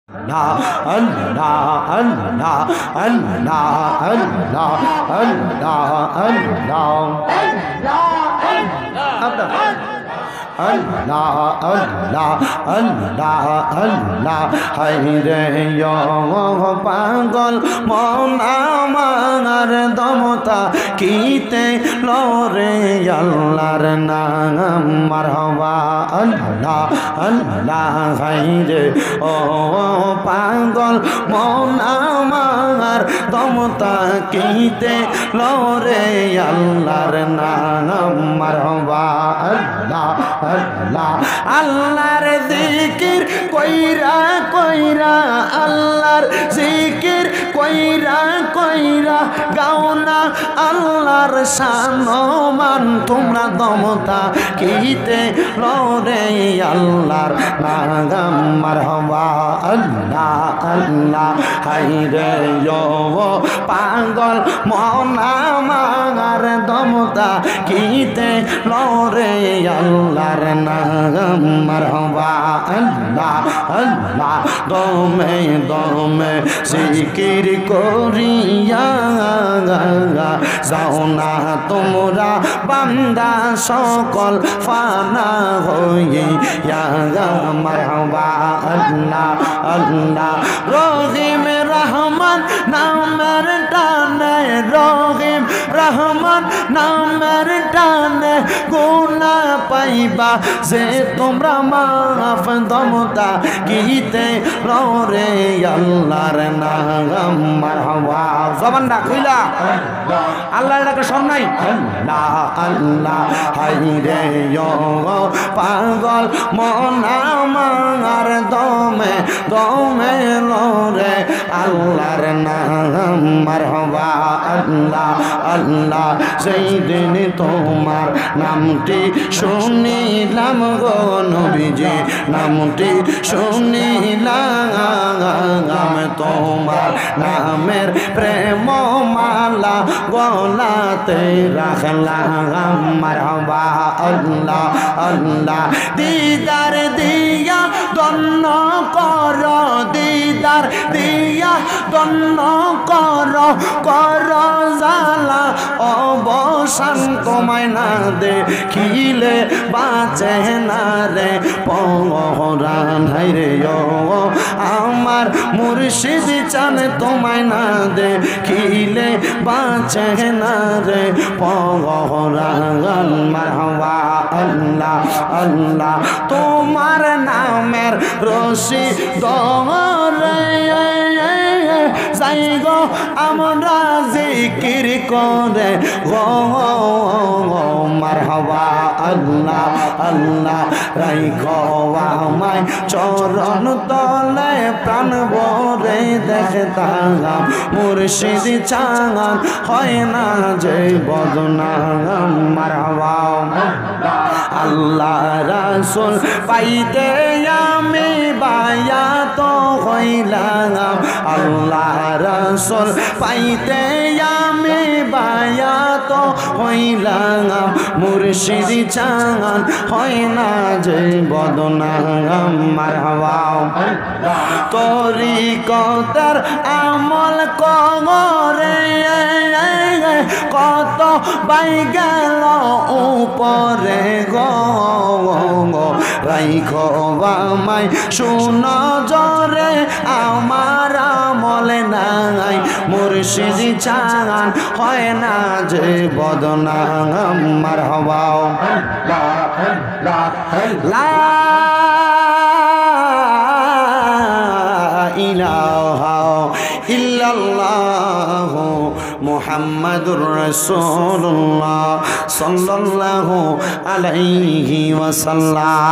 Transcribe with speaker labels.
Speaker 1: Allah, Allah, Allah, Allah, Allah, Allah. Allah, Allah, Allah, Allah, হায়রে পাগল মন আমার দমতা কিতে লরে আল্লাহর নাম মারহাবা আল্লাহ আল্লাহ হায়রে ও পাগল মন আমার দমতা কিতে লরে আল্লাহর নাম মারহাবা আল্লাহ আল্লাহ আল্লাহর জিকির কইরা কইরা আল্লাহর জিকির কইরা কইরা গাওনা আল্লাহর শানমান তোমরা দমতা কিতে লরে আল্লাহর নাম মারহাবা আল্লাহ আল্লাহ হায়রে ও পাগল মন আমার দমতা কিতে লরে আল্লাহর নাম মারহাবা আল্লাহ আল্লাহ দমে দমে জিকির করিয়া যাও না তোমরা বান্দা সকল ফানা হইয়া মারহাবা আল্লাহ আল্লাহ রহিম রহমান নামের টানে রহিম রহমান নামের টানে গুনা পাইবা যে তোমরা মাফ দমতা কিতে লরে আল্লাহর নাম মারহাবা জবানটা কইলা আল্লাহর ডাকে শোন নাই আল্লাহ আল্লাহ হায়রে ও পাগল মন আমার দমে দমে লরে আল্লাহর নাম মারহাবা আল্লাহ আল্লাহ সেই দিন তোমার নামটি শুনিলাম গো নবীজি নামটি শুনিলাম তোমার নামের প্রেম মালা গলাতে রাখলাম মারহাবা আল্লাহ আল্লাহ দিদার দিয়া দন্ন কর দিদার দিয়া দন্ন কর কর জালা অবসান তোমায় না দেখিলে বাঁচে না রে পরাণ হায়রে ও আমার মুর্শিদ চান তোমায় না দেখিলে বাঁচে না রে পরাণ মারহাবা আল্লাহ আল্লাহ তোমার নামের রশি দরে যাই গো আমরা জিকির করে গো মারহাবা আল্লাহ আল্লাহ রাইখো আমায় চরণ তলে প্রাণ ভরে দেখতাম মুর্শিদ চান হয় না যে বদনাম মারহাবা আল্লাহ রাসূল পাইতে আমি বায়াত হইলাম আল্লাহ রাসূল পাইতে আমি বায়াত হইলাম মুর্শিদ চান হয় না যে বদনাম মারহাবা তরিকতের আমল করে কত বাই গেল উপরে গো রাইখো আমায় শুন জরে আমার আমল নাই মুর্শিদ চান হয় না যে বদনাম মারহাবা লা ইলাহা ইল্লাল্লাহ মুহাম্মাদুর রাসূলুল্লাহ সাল্লাল্লাহু আলাইহি ওয়াসাল্লাম।